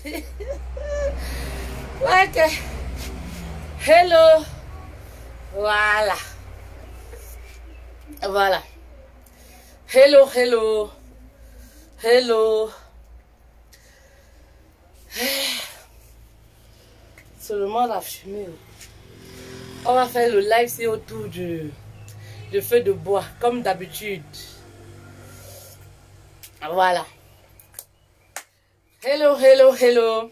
Ok. Hello. Voilà. Voilà. Hello, hello. Hello. Seulement la fumée. On va faire le live, c'est autour du feu de bois, comme d'habitude. Voilà. Hello, hello, hello.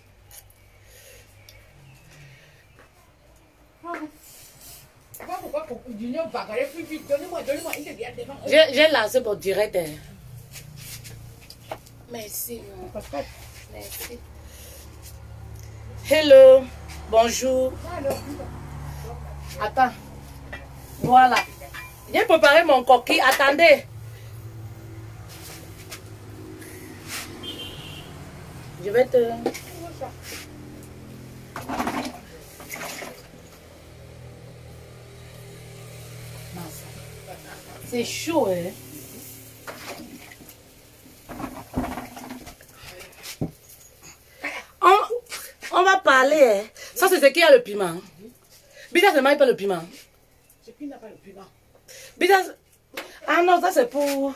J'ai lancé mon direct. Merci. Merci. Hello. Bonjour. Attends. Voilà. J'ai préparé mon coquille. Attendez. Je vais te... C'est chaud, hein? On va parler, hein? Ça, c'est ce qu'il y a le piment. Bida, c'est pas le piment. C'est qui n'a pas le piment? Bida... Ah non, ça c'est pour...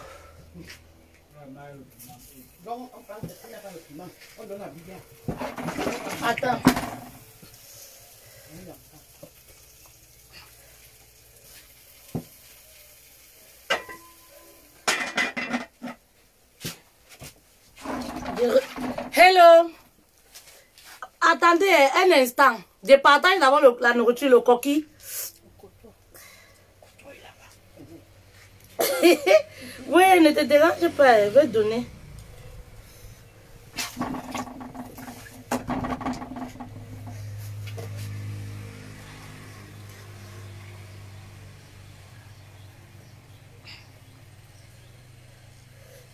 Donc, on parle de qui n'a pas le piment. On donne à Bida. Attends. Hello. Attendez un instant. Je partage d'abord la nourriture, le coquille. Oui, ne te dérange pas, je vais donner.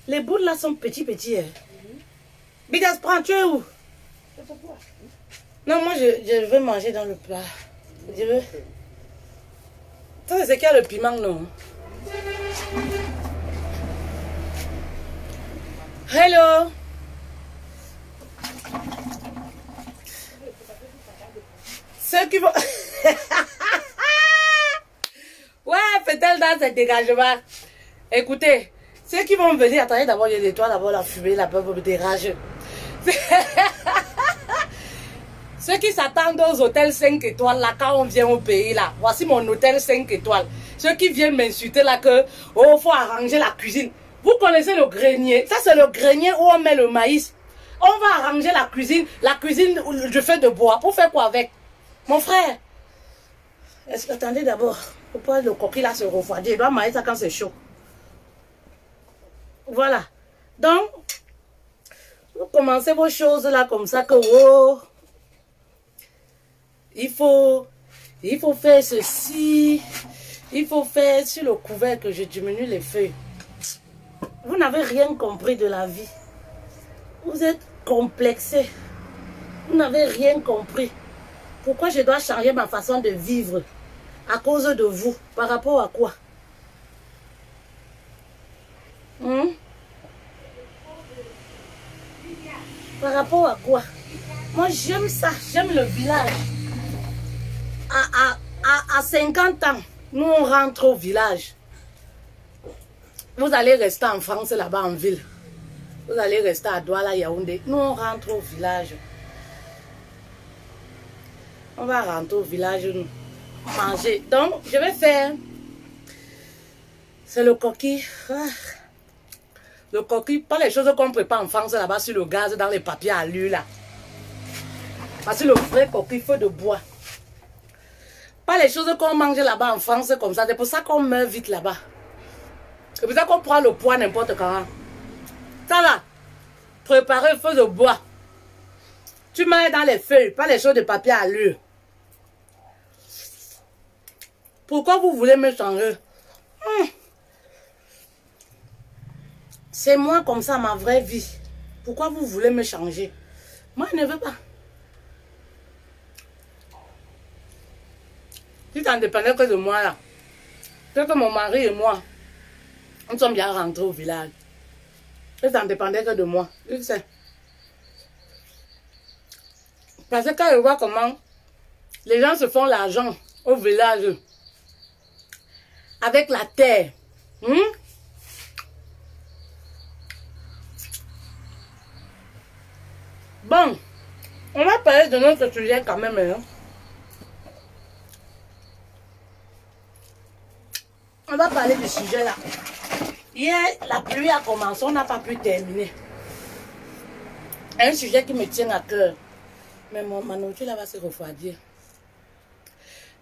Les boules là sont petits. Hein. Bigas, prends, tu es où? Non, moi je veux manger dans le plat. Je veux. Ça, c'est qu'il y a le piment, non? Hello. Ceux qui vont... Ouais, fait-elle dans ce dégagement? Écoutez, ceux qui vont venir, attendez d'abord, il y a des toits, d'abord la fumée, la peur me dérange. Ceux qui s'attendent aux hôtels 5 étoiles, là, quand on vient au pays, là, voici mon hôtel 5 étoiles. Ceux qui viennent m'insulter, là, que, oh, faut arranger la cuisine. Vous connaissez le grenier? Ça, c'est le grenier où on met le maïs. On va arranger la cuisine du feu de bois. Pour faire quoi avec? Mon frère. Attendez d'abord. Pourquoi le coquille, là, se refroidit? Il doit mailler ça quand c'est chaud. Voilà. Donc, vous commencez vos choses, là, comme ça, que, oh... Il faut faire ceci. Il faut faire sur le couvert que je diminue les feuilles. Vous n'avez rien compris de la vie. Vous êtes complexé. Vous n'avez rien compris. Pourquoi je dois changer ma façon de vivre? À cause de vous. Par rapport à quoi? Par rapport à quoi? Moi, j'aime ça. J'aime le village. À 50 ans, nous, on rentre au village. Vous allez rester en France, là-bas, en ville. Vous allez rester à Douala, Yaoundé. Nous, on rentre au village. On va rentrer au village, nous. Manger. Donc, je vais faire... C'est le coquille. Le coquille, pas les choses qu'on prépare en France, là-bas, sur le gaz, dans les papiers à l'huile, là. Parce que le vrai coquille, feu de bois. Pas les choses qu'on mange là-bas en France comme ça. C'est pour ça qu'on meurt vite là-bas. C'est pour ça qu'on prend le poids n'importe quand. Ça là, préparer le feu de bois. Tu mets dans les feuilles, pas les choses de papier à l'huile. Pourquoi vous voulez me changer? C'est moi comme ça, ma vraie vie. Pourquoi vous voulez me changer? Moi, je ne veux pas. Si t'en dépendais que de moi, là, c'est que mon mari et moi, nous sommes bien rentrés au village. Si t'en dépendais que de moi, tu sais. Parce que quand je vois comment les gens se font l'argent au village avec la terre. Bon, on va parler de notre sujet quand même. Hein. On va parler du sujet là. Hier, la pluie a commencé, on n'a pas pu terminer. Un sujet qui me tient à cœur. Mais ma nourriture là va se refroidir.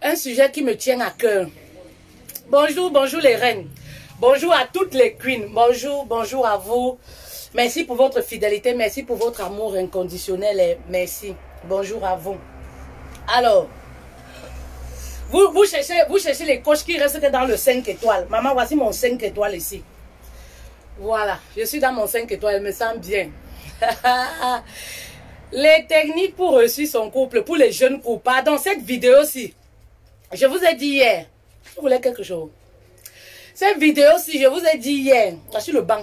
Un sujet qui me tient à cœur. Bonjour, bonjour les reines. Bonjour à toutes les queens. Bonjour, bonjour à vous. Merci pour votre fidélité. Merci pour votre amour inconditionnel. Et merci. Bonjour à vous. Alors, vous cherchez les coches qui restent dans le 5 étoiles. Maman, voici mon 5 étoiles ici. Voilà, je suis dans mon 5 étoiles. Je me sens bien. Les techniques pour réussir son couple, pour les jeunes couples. Pardon, cette vidéo-ci, je vous ai dit hier. Vous voulez quelque chose? Cette vidéo-ci, je vous ai dit hier. Là, sur le banc.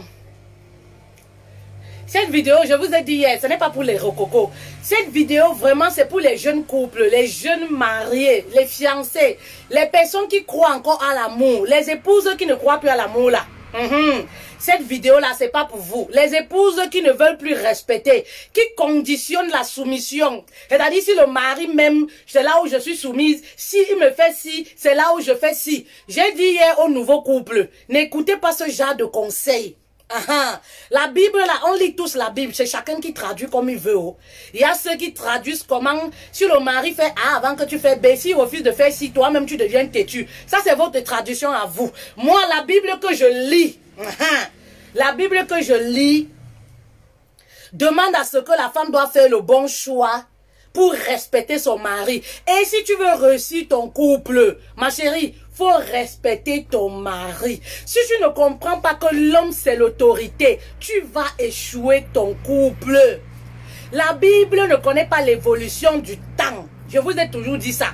Cette vidéo, je vous ai dit hier, ce n'est pas pour les rococos. Cette vidéo, vraiment, c'est pour les jeunes couples, les jeunes mariés, les fiancés, les personnes qui croient encore à l'amour, les épouses qui ne croient plus à l'amour, là. Cette vidéo-là, c'est pas pour vous. Les épouses qui ne veulent plus respecter, qui conditionnent la soumission. C'est-à-dire, si le mari même, c'est là où je suis soumise. Si il me fait ci, c'est là où je fais ci. J'ai dit hier au nouveau couple, n'écoutez pas ce genre de conseils. La Bible là, on lit tous la Bible, c'est chacun qui traduit comme il veut. Il y a ceux qui traduisent comment, si le mari fait A avant que tu fais B, s'il refuse de faire C, toi-même tu deviens têtu. Ça c'est votre traduction à vous. Moi la Bible que je lis, la Bible que je lis demande à ce que la femme doit faire le bon choix pour respecter son mari. Et si tu veux réussir ton couple, ma chérie, faut respecter ton mari. Si tu ne comprends pas que l'homme c'est l'autorité, tu vas échouer ton couple. La Bible ne connaît pas l'évolution du temps. Je vous ai toujours dit ça.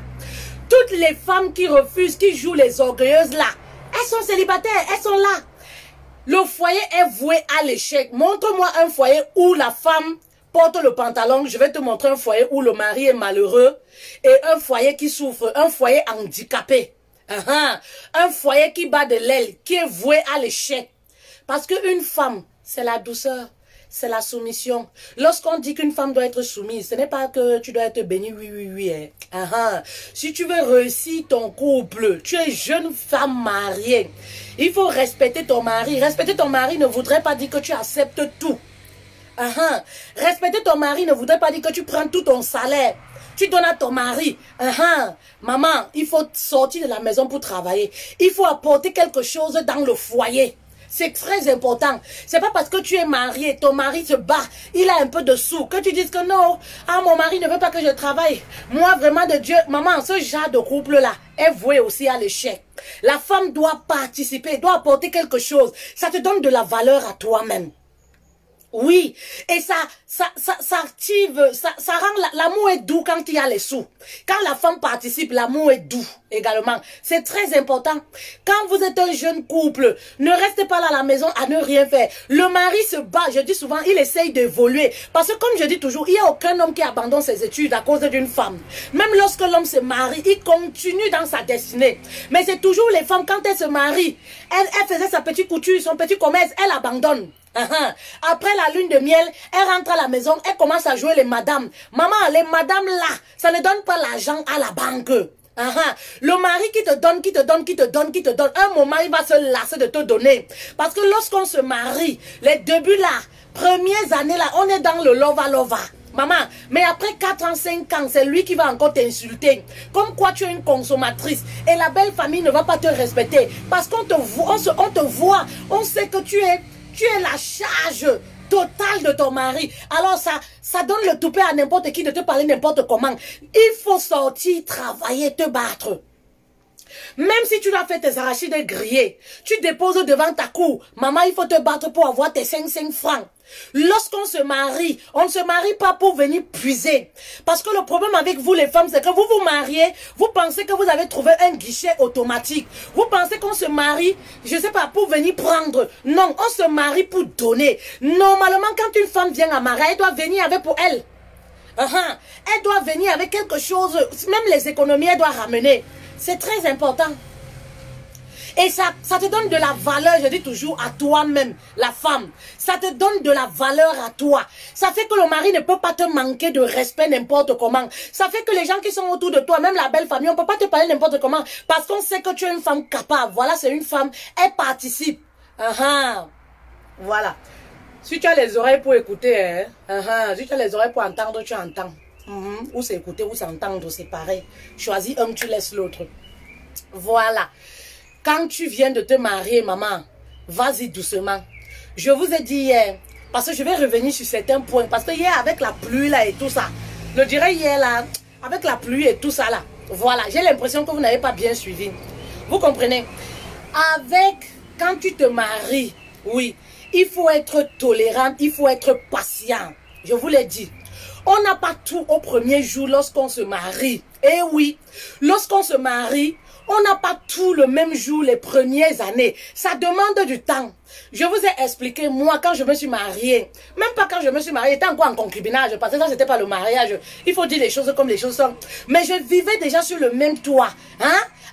Toutes les femmes qui refusent, qui jouent les orgueilleuses là, elles sont célibataires, elles sont là. Le foyer est voué à l'échec. Montre-moi un foyer où la femme porte le pantalon. Je vais te montrer un foyer où le mari est malheureux et un foyer qui souffre, un foyer handicapé. Un foyer qui bat de l'aile, qui est voué à l'échec. Parce qu'une femme, c'est la douceur, c'est la soumission. Lorsqu'on dit qu'une femme doit être soumise, ce n'est pas que tu dois être bénie, oui. Si tu veux réussir ton couple, tu es jeune femme mariée, il faut respecter ton mari. Respecter ton mari ne voudrait pas dire que tu acceptes tout. Respecter ton mari ne voudrait pas dire que tu prends tout ton salaire. Tu donnes à ton mari. Maman, il faut sortir de la maison pour travailler. Il faut apporter quelque chose dans le foyer. C'est très important. C'est pas parce que tu es marié, ton mari se bat, il a un peu de sous, que tu dises que non, mon mari ne veut pas que je travaille. Moi, vraiment de Dieu, maman, ce genre de couple-là est voué aussi à l'échec. La femme doit participer, doit apporter quelque chose. Ça te donne de la valeur à toi-même. Oui, et ça active, ça rend, l'amour est doux quand il y a les sous. Quand la femme participe, l'amour est doux également. C'est très important. Quand vous êtes un jeune couple, ne restez pas là à la maison à ne rien faire. Le mari se bat, je dis souvent, il essaye d'évoluer. Parce que comme je dis toujours, il n'y a aucun homme qui abandonne ses études à cause d'une femme. Même lorsque l'homme se marie, il continue dans sa destinée. Mais c'est toujours les femmes, quand elles se marient, elle faisait sa petite couture, son petit commerce, elle abandonne. Après la lune de miel, elle rentre à la maison, elle commence à jouer les madames. Maman, les madames là, ça ne donne pas l'argent à la banque. Le mari qui te donne, un moment il va se lasser de te donner. Parce que lorsqu'on se marie, les débuts là, premières années là, on est dans le lova. Maman, mais après 4 ans, 5 ans, c'est lui qui va encore t'insulter. Comme quoi tu es une consommatrice. Et la belle famille ne va pas te respecter. Parce qu'on te voit, on sait que tu es la charge totale de ton mari. Alors ça donne le toupet à n'importe qui de te parler n'importe comment. Il faut sortir, travailler, te battre. Même si tu dois faire tes arachides grillés, tu déposes devant ta cour. Maman, il faut te battre pour avoir tes 5 francs. Lorsqu'on se marie, on ne se marie pas pour venir puiser. Parce que le problème avec vous les femmes, c'est que vous vous mariez, vous pensez que vous avez trouvé un guichet automatique. Vous pensez qu'on se marie, je ne sais pas, pour venir prendre. Non, on se marie pour donner. Normalement, quand une femme vient à marier, elle doit venir avec pour elle. Elle doit venir avec quelque chose, même les économies, elle doit ramener. C'est très important. Et ça te donne de la valeur, je dis toujours, à toi-même, la femme. Ça te donne de la valeur à toi. Ça fait que le mari ne peut pas te manquer de respect n'importe comment. Ça fait que les gens qui sont autour de toi, même la belle famille, on ne peut pas te parler n'importe comment. Parce qu'on sait que tu es une femme capable. Voilà, c'est une femme, elle participe. Voilà. Si tu as les oreilles pour écouter, si tu as les oreilles pour entendre, tu entends. Ou c'est écouter, ou c'est entendre, c'est pareil. Choisis un, tu laisses l'autre. Voilà. Quand tu viens de te marier, maman, vas-y doucement. Je vous ai dit hier, parce que je vais revenir sur certains points, parce que hier, avec la pluie là et tout ça, je dirais hier là, avec la pluie et tout ça là, voilà, j'ai l'impression que vous n'avez pas bien suivi. Vous comprenez? Quand tu te maries, oui, il faut être tolérant, il faut être patient. Je vous l'ai dit. On n'a pas tout au premier jour lorsqu'on se marie. Eh oui, lorsqu'on se marie, on n'a pas tout le même jour les premières années. Ça demande du temps. Je vous ai expliqué, moi, quand je me suis mariée, même pas quand je me suis mariée, j'étais encore en concubinage, parce que ça, c'était pas le mariage. Il faut dire les choses comme les choses sont. Mais je vivais déjà sur le même toit,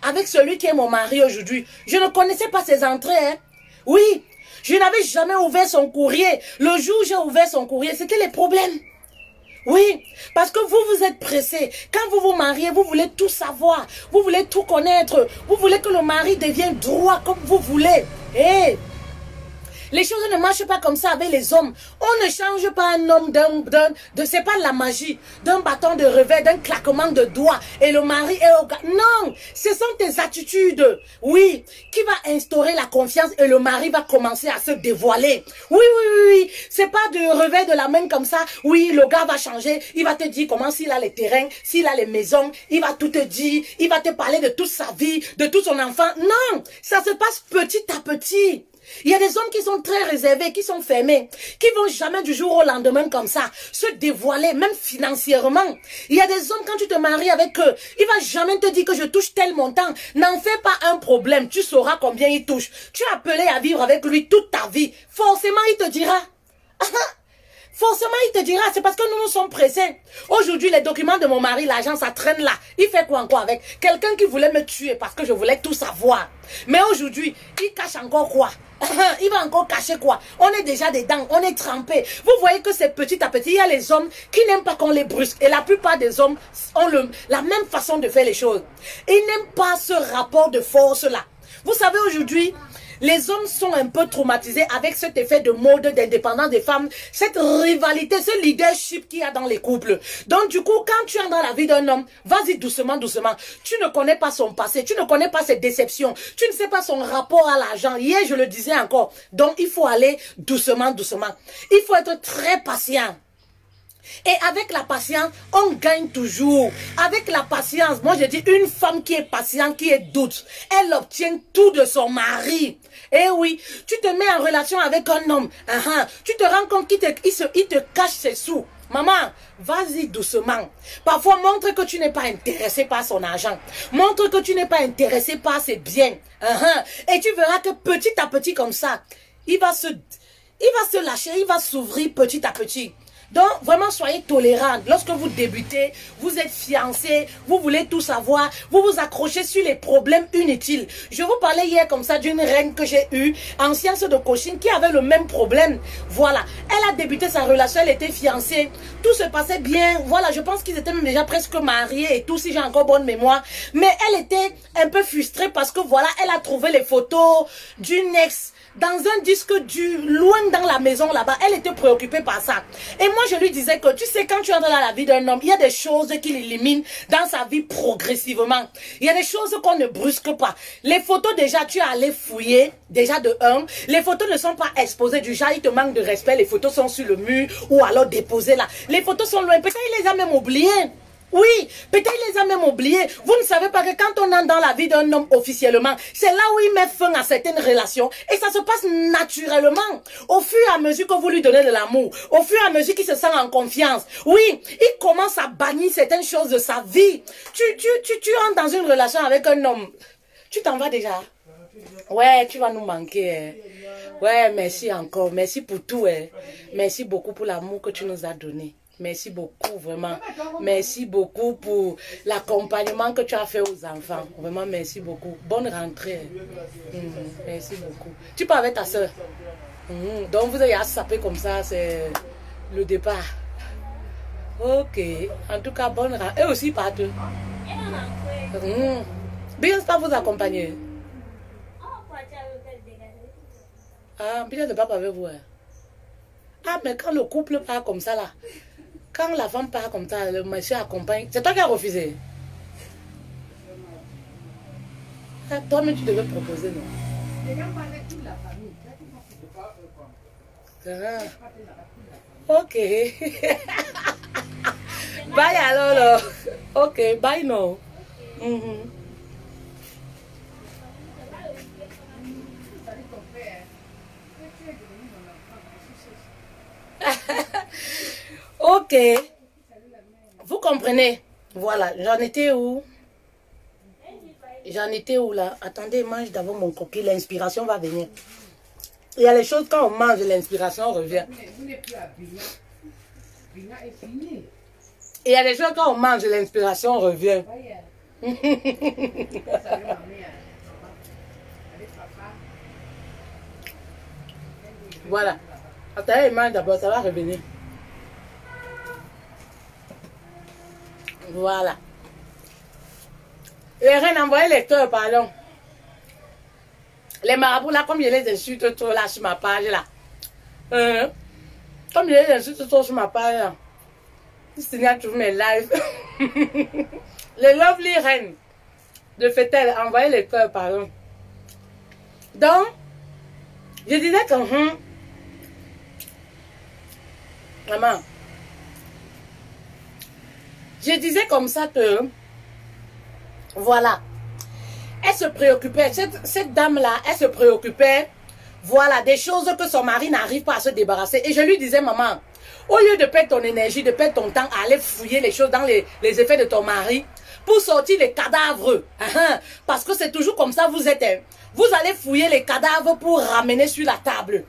avec celui qui est mon mari aujourd'hui. Je ne connaissais pas ses entrées, Oui, je n'avais jamais ouvert son courrier. Le jour où j'ai ouvert son courrier, c'était les problèmes. Oui, parce que vous êtes pressé. Quand vous vous mariez, vous voulez tout savoir. Vous voulez tout connaître. Vous voulez que le mari devienne droit comme vous voulez. Les choses ne marchent pas comme ça avec les hommes. On ne change pas un homme c'est pas de la magie, d'un bâton de revers, d'un claquement de doigts. Et le mari est au gars. Non, ce sont tes attitudes, oui, qui va instaurer la confiance et le mari va commencer à se dévoiler. Oui. C'est pas du revers de la main comme ça. Oui, le gars va changer. Il va te dire comment s'il a les terrains, s'il a les maisons. Il va tout te dire. Il va te parler de toute sa vie, de tout son enfant. Non, ça se passe petit à petit. Il y a des hommes qui sont très réservés, qui sont fermés, qui vont jamais du jour au lendemain comme ça se dévoiler, même financièrement. Il y a des hommes, quand tu te maries avec eux, il va jamais te dire que je touche tel montant. N'en fais pas un problème, tu sauras combien il touche. Tu es appelé à vivre avec lui toute ta vie. Forcément, il te dira. Forcément, il te dira, c'est parce que nous sommes pressés. Aujourd'hui, les documents de mon mari, l'argent, ça traîne là. Il fait quoi encore avec? Quelqu'un qui voulait me tuer parce que je voulais tout savoir. Mais aujourd'hui, il cache encore quoi? Il va encore cacher quoi? On est déjà dedans, on est trempé. Vous voyez que c'est petit à petit. Il y a les hommes qui n'aiment pas qu'on les brusque. Et la plupart des hommes ont la même façon de faire les choses. Ils n'aiment pas ce rapport de force là. Vous savez, aujourd'hui, les hommes sont un peu traumatisés avec cet effet de mode d'indépendance des femmes, cette rivalité, ce leadership qu'il y a dans les couples. Donc du coup, quand tu es dans la vie d'un homme, vas-y doucement, doucement. Tu ne connais pas son passé, tu ne connais pas ses déceptions, tu ne sais pas son rapport à l'argent. Hier, je le disais encore. Donc il faut aller doucement, doucement. Il faut être très patient. Et avec la patience, on gagne toujours. Avec la patience, moi je dis une femme qui est patiente, qui est douce, elle obtient tout de son mari. Eh oui, tu te mets en relation avec un homme, tu te rends compte qu'il te cache ses sous. Maman, vas-y doucement. Parfois, montre que tu n'es pas intéressé par son argent. Montre que tu n'es pas intéressé par ses biens. Et tu verras que petit à petit comme ça, il va se lâcher, il va s'ouvrir petit à petit. Donc, vraiment, soyez tolérants. Lorsque vous débutez, vous êtes fiancés, vous voulez tout savoir, vous vous accrochez sur les problèmes inutiles. Je vous parlais hier comme ça d'une reine que j'ai eue en sciences de coaching qui avait le même problème. Voilà. Elle a débuté sa relation, elle était fiancée. Tout se passait bien. Voilà, je pense qu'ils étaient même déjà presque mariés et tout, si j'ai encore bonne mémoire. Mais elle était un peu frustrée parce que voilà, elle a trouvé les photos d'une ex dans un disque dur, loin dans la maison là-bas. Elle était préoccupée par ça. Et moi, je lui disais que, tu sais, quand tu entres dans la vie d'un homme, il y a des choses qu'il élimine dans sa vie progressivement. Il y a des choses qu'on ne brusque pas. Les photos, déjà, tu es allé fouiller, déjà de un. Les photos ne sont pas exposées du genre, il te manque de respect. Les photos sont sur le mur ou alors déposées là. Les photos sont loin. Peut-être il les a même oubliées. Oui, peut-être il les a même oubliés. Vous ne savez pas que quand on entre dans la vie d'un homme officiellement, c'est là où il met fin à certaines relations et ça se passe naturellement. Au fur et à mesure que vous lui donnez de l'amour, au fur et à mesure qu'il se sent en confiance, oui, il commence à bannir certaines choses de sa vie. Tu entres dans une relation avec un homme, tu t'en vas déjà. Ouais, tu vas nous manquer. Ouais, merci encore. Merci pour tout. Merci beaucoup pour l'amour que tu nous as donné. Merci beaucoup, vraiment. Merci beaucoup pour l'accompagnement que tu as fait aux enfants. Vraiment, merci beaucoup. Bonne rentrée. Merci beaucoup. Tu pars avec ta soeur. Donc, vous avez à saper comme ça, c'est le départ. Ok. En tout cas, bonne rentrée. Et aussi, partent. Bien, pas vous accompagner. Ah, bien de papa avec vous. Ah, mais quand le couple part comme ça, là, quand la femme part comme ça, le monsieur accompagne. C'est toi qui as refusé. Ah, toi-même, tu devais proposer, non? Ah. Ok. Bye alors, là. Ok, bye, non. Ok. Vous comprenez? Voilà, j'en étais où? J'en étais où là? Attendez, mange d'abord mon coquille, l'inspiration va venir. Il y a les choses, quand on mange, l'inspiration revient. Il y a des choses, quand on mange, l'inspiration revient. Voilà. Attendez, mange d'abord, ça va revenir. Voilà. Les reines, envoyez les cœurs, pardon. Les marabouts là, comme je les insulte trop là sur ma page là. Comme je les insulte trop sur ma page là. C'est bien toujours mes lives. Les lovely reines de Fétel, envoyez les cœurs, pardon. Donc, je disais que maman, je disais comme ça que voilà, elle se préoccupait, cette dame-là, elle se préoccupait, voilà, des choses que son mari n'arrive pas à se débarrasser. Et je lui disais, maman, au lieu de perdre ton énergie, de perdre ton temps à aller fouiller les choses dans les effets de ton mari, pour sortir les cadavres, parce que c'est toujours comme ça, vous allez fouiller les cadavres pour ramener sur la table.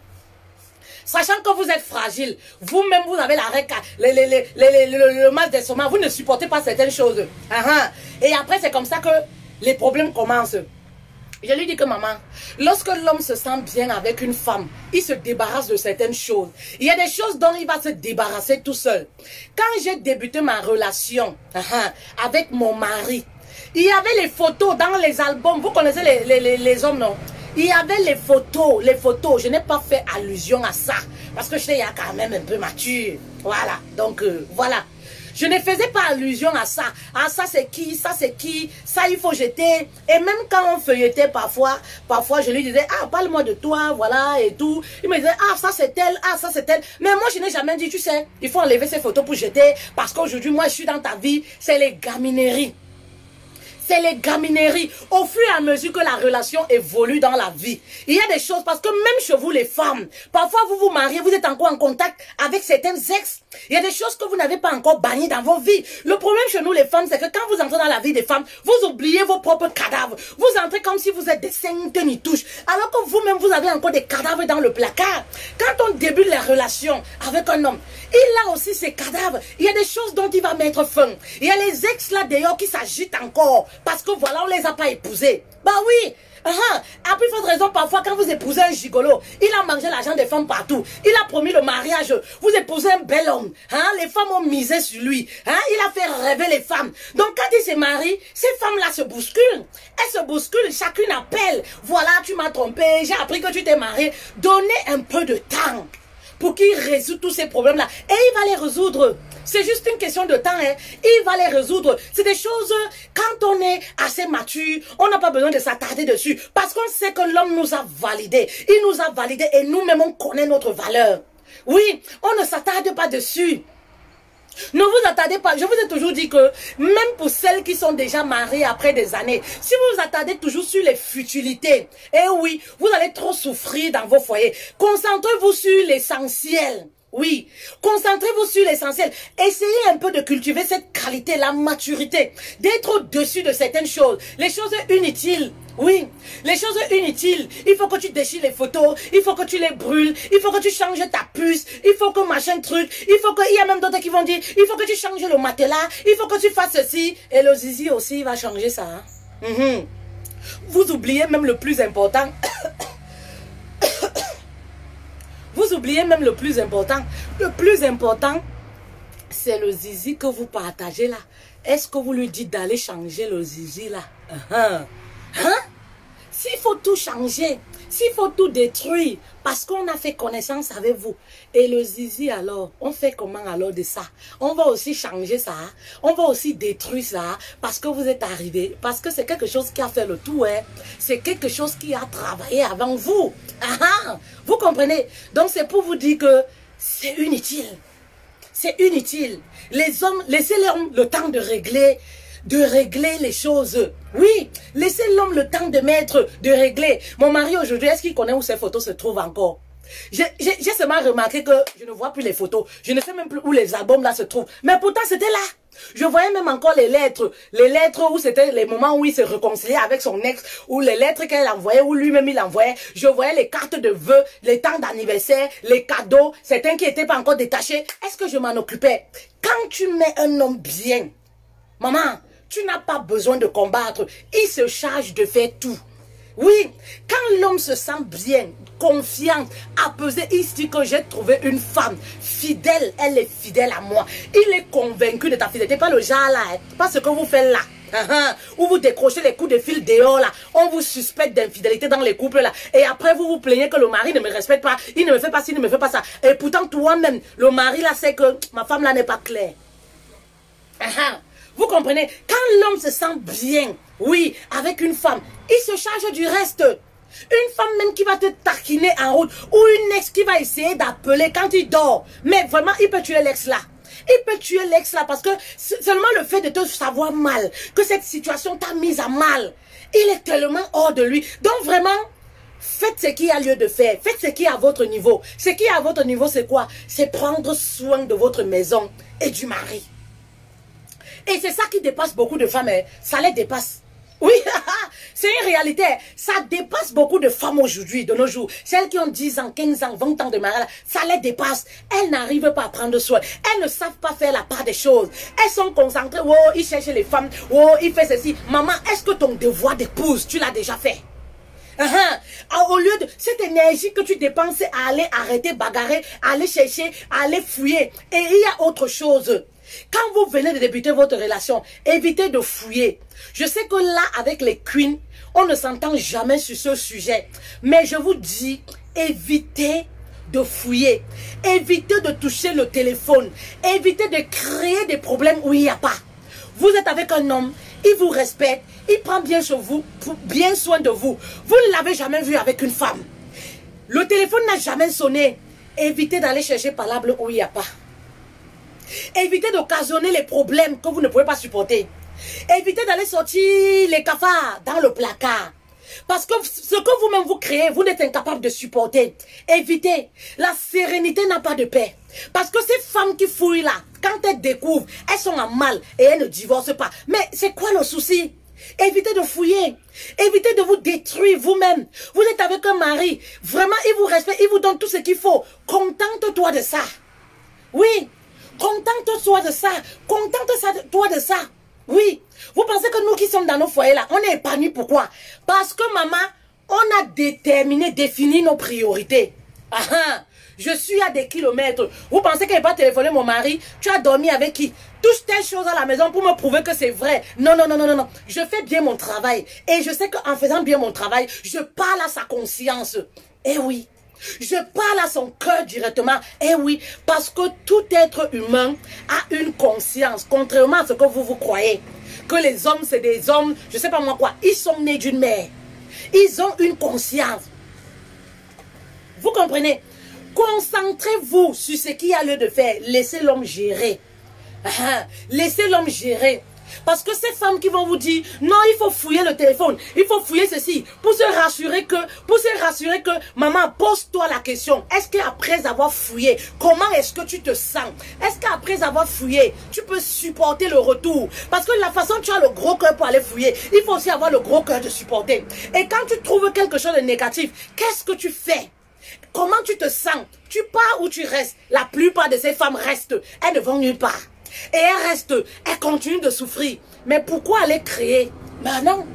Sachant que vous êtes fragile, vous-même vous avez le mal d'estomac, vous ne supportez pas certaines choses. Et après c'est comme ça que les problèmes commencent. Je lui dis que maman, lorsque l'homme se sent bien avec une femme, il se débarrasse de certaines choses. Il y a des choses dont il va se débarrasser tout seul. Quand j'ai débuté ma relation avec mon mari, il y avait les photos dans les albums. Vous connaissez les hommes, non? Il y avait les photos, je n'ai pas fait allusion à ça, parce que je suis quand même un peu mature, voilà, donc voilà, je ne faisais pas allusion à ça, ça c'est qui, ça il faut jeter, et même quand on feuilletait parfois je lui disais, ah parle-moi de toi, voilà, et tout, il me disait, ah ça c'est tel, mais moi je n'ai jamais dit, tu sais, il faut enlever ces photos pour jeter, parce qu'aujourd'hui moi je suis dans ta vie, c'est les gamineries. C'est les gamineries. Au fur et à mesure que la relation évolue dans la vie, il y a des choses, parce que même chez vous les femmes, parfois vous vous mariez, vous êtes encore en contact avec certains ex. Il y a des choses que vous n'avez pas encore bannies dans vos vies. Le problème chez nous les femmes, c'est que quand vous entrez dans la vie des femmes, vous oubliez vos propres cadavres. Vous entrez comme si vous êtes des saintes nitouches, alors que vous-même vous avez encore des cadavres dans le placard. Quand on débute la relation avec un homme, il a aussi ses cadavres. Il y a des choses dont il va mettre fin. Il y a les ex là d'ailleurs qui s'agitent encore. Parce que voilà, on ne les a pas épousés. Bah oui. À plus forte raison, parfois, quand vous épousez un gigolo, il a mangé l'argent des femmes partout. Il a promis le mariage. Vous épousez un bel homme. Les femmes ont misé sur lui. Il a fait rêver les femmes. Donc, quand il se marie, ces femmes-là se bousculent. Elles se bousculent. Chacune appelle. Voilà, tu m'as trompé. J'ai appris que tu t'es marié. Donnez un peu de temps pour qu'il résout tous ces problèmes-là. Et il va les résoudre. C'est juste une question de temps. Il va les résoudre. C'est des choses, quand on est assez mature, on n'a pas besoin de s'attarder dessus. Parce qu'on sait que l'homme nous a validés. Il nous a validés et nous-mêmes, on connaît notre valeur. Oui, on ne s'attarde pas dessus. Ne vous attardez pas. Je vous ai toujours dit que même pour celles qui sont déjà mariées après des années, si vous vous attardez toujours sur les futilités, eh oui, vous allez trop souffrir dans vos foyers. Concentrez-vous sur l'essentiel. Oui, concentrez-vous sur l'essentiel. Essayez un peu de cultiver cette qualité, la maturité, d'être au-dessus de certaines choses. Les choses inutiles, oui, les choses inutiles. Il faut que tu déchires les photos, il faut que tu les brûles, il faut que tu changes ta puce, il faut que machin truc, il faut que, il y a même d'autres qui vont dire, il faut que tu changes le matelas, il faut que tu fasses ceci. Et le zizi aussi va changer ça. Hein? Vous oubliez même le plus important. Vous oubliez même le plus important. Le plus important, c'est le zizi que vous partagez là. Est-ce que vous lui dites d'aller changer le zizi là? Hein? S'il faut tout changer, s'il faut tout détruire, parce qu'on a fait connaissance avec vous. Et le zizi alors, on fait comment alors de ça? On va aussi changer ça, on va aussi détruire ça, parce que vous êtes arrivé, parce que c'est quelque chose qui a fait le tout, hein. C'est quelque chose qui a travaillé avant vous. Vous comprenez? Donc c'est pour vous dire que c'est inutile. C'est inutile. Les hommes, laissez l'homme le temps de régler les choses. Oui, laissez l'homme le temps de régler. Mon mari aujourd'hui, est-ce qu'il connaît où ces photos se trouvent encore? J'ai seulement remarqué que je ne vois plus les photos. Je ne sais même plus où les albums là se trouvent. Mais pourtant, c'était là. Je voyais même encore les lettres où c'était les moments où il se réconciliait avec son ex, ou les lettres qu'elle envoyait, ou lui-même il envoyait. Je voyais les cartes de vœux, les temps d'anniversaire, les cadeaux, certains qui n'étaient pas encore détachés. Est-ce que je m'en occupais? Quand tu mets un homme bien, maman, tu n'as pas besoin de combattre. Il se charge de faire tout. Oui, quand l'homme se sent bien, confiant, apaisé, il se dit que j'ai trouvé une femme fidèle, elle est fidèle à moi. Il est convaincu de ta fidélité, pas le genre là, pas ce que vous faites là. Où vous décrochez les coups de fil dehors là, on vous suspecte d'infidélité dans les couples là, et après vous vous plaignez que le mari ne me respecte pas, il ne me fait pas ci, il ne me fait pas ça, et pourtant toi-même, le mari là sait que ma femme là n'est pas claire. Vous comprenez? Quand l'homme se sent bien, oui, avec une femme, il se charge du reste. Une femme même qui va te taquiner en route, ou une ex qui va essayer d'appeler quand il dort. Mais vraiment, il peut tuer l'ex là. Il peut tuer l'ex là parce que seulement le fait de te savoir mal, que cette situation t'a mise à mal, il est tellement hors de lui. Donc vraiment, faites ce qu'il a lieu de faire. Faites ce qui est à votre niveau. Ce qui est à votre niveau, c'est quoi? C'est prendre soin de votre maison et du mari. Et c'est ça qui dépasse beaucoup de femmes. Hein. Ça les dépasse. Oui, c'est une réalité. Ça dépasse beaucoup de femmes aujourd'hui, de nos jours. Celles qui ont 10 ans, 15 ans, 20 ans de mariage, ça les dépasse. Elles n'arrivent pas à prendre soin. Elles ne savent pas faire la part des choses. Elles sont concentrées. Oh, il cherche les femmes. Oh, il fait ceci. Maman, est-ce que ton devoir d'épouse, tu l'as déjà fait? Au lieu de cette énergie que tu dépenses à aller arrêter, bagarrer, à aller chercher, à aller fouiller. Et il y a autre chose. Quand vous venez de débuter votre relation, évitez de fouiller. Je sais que là, avec les queens, on ne s'entend jamais sur ce sujet. Mais je vous dis, évitez de fouiller. Évitez de toucher le téléphone. Évitez de créer des problèmes où il n'y a pas. Vous êtes avec un homme, il vous respecte, il prend bien soin de vous. Vous ne l'avez jamais vu avec une femme. Le téléphone n'a jamais sonné. Évitez d'aller chercher palable où il n'y a pas. Évitez d'occasionner les problèmes que vous ne pouvez pas supporter. Évitez d'aller sortir les cafards dans le placard. Parce que ce que vous-même vous créez, vous n'êtes incapable de supporter. Évitez. La sérénité n'a pas de paix. Parce que ces femmes qui fouillent là, quand elles découvrent, elles sont en mal et elles ne divorcent pas. Mais c'est quoi le souci? Évitez de fouiller. Évitez de vous détruire vous-même. Vous êtes avec un mari. Vraiment, il vous respecte, il vous donne tout ce qu'il faut. Contente-toi de ça. Oui. Contente-toi de ça. Contente-toi de ça. Oui. Vous pensez que nous qui sommes dans nos foyers là, on est épargnés. Pourquoi? Parce que maman, on a défini nos priorités. Je suis à des kilomètres. Vous pensez qu'elle n'a pas téléphoné mon mari? Tu as dormi avec qui? Touche telle chose à la maison pour me prouver que c'est vrai. Non, non, non, non, non, non. Je fais bien mon travail. Et je sais qu'en faisant bien mon travail, je parle à sa conscience. Eh oui. Je parle à son cœur directement. Eh oui, parce que tout être humain a une conscience, contrairement à ce que vous croyez. Que les hommes, c'est des hommes, je sais pas moi quoi, ils sont nés d'une mère. Ils ont une conscience. Vous comprenez? Concentrez-vous sur ce qu'il y a lieu de faire. Laissez l'homme gérer. Laissez l'homme gérer. Parce que ces femmes qui vont vous dire, non, il faut fouiller le téléphone, il faut fouiller ceci, pour se rassurer que, maman, pose-toi la question, est-ce qu'après avoir fouillé, comment est-ce que tu te sens? Est-ce qu'après avoir fouillé, tu peux supporter le retour? Parce que la façon dont tu as le gros cœur pour aller fouiller, il faut aussi avoir le gros cœur de supporter. Et quand tu trouves quelque chose de négatif, qu'est-ce que tu fais? Comment tu te sens? Tu pars ou tu restes? La plupart de ces femmes restent. Elles ne vont nulle part. Et elles restent. Elles continuent de souffrir. Mais pourquoi aller créer? Ben non.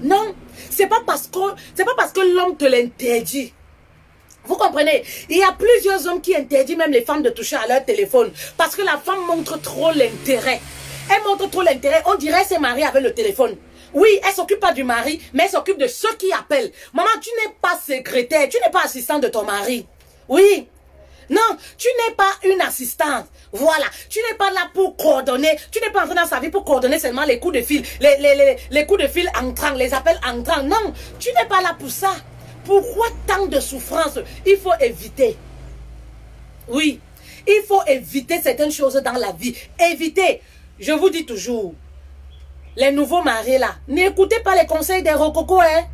Non. C'est pas parce que l'homme te l'interdit. Vous comprenez? Il y a plusieurs hommes qui interdisent même les femmes de toucher à leur téléphone. Parce que la femme montre trop l'intérêt. Elle montre trop l'intérêt. On dirait qu'elle s'est mariée avec le téléphone. Oui, elle s'occupe pas du mari, mais elle s'occupe de ceux qui appellent. Maman, tu n'es pas secrétaire, tu n'es pas assistante de ton mari. Oui. Non, tu n'es pas une assistante. Voilà. Tu n'es pas là pour coordonner. Tu n'es pas entré dans sa vie pour coordonner seulement les coups de fil. Les coups de fil entrants, les appels entrants. Non, tu n'es pas là pour ça. Pourquoi tant de souffrance? Il faut éviter. Oui. Il faut éviter certaines choses dans la vie. Éviter. Je vous dis toujours. Les nouveaux mariés là, n'écoutez pas les conseils des rococos, hein.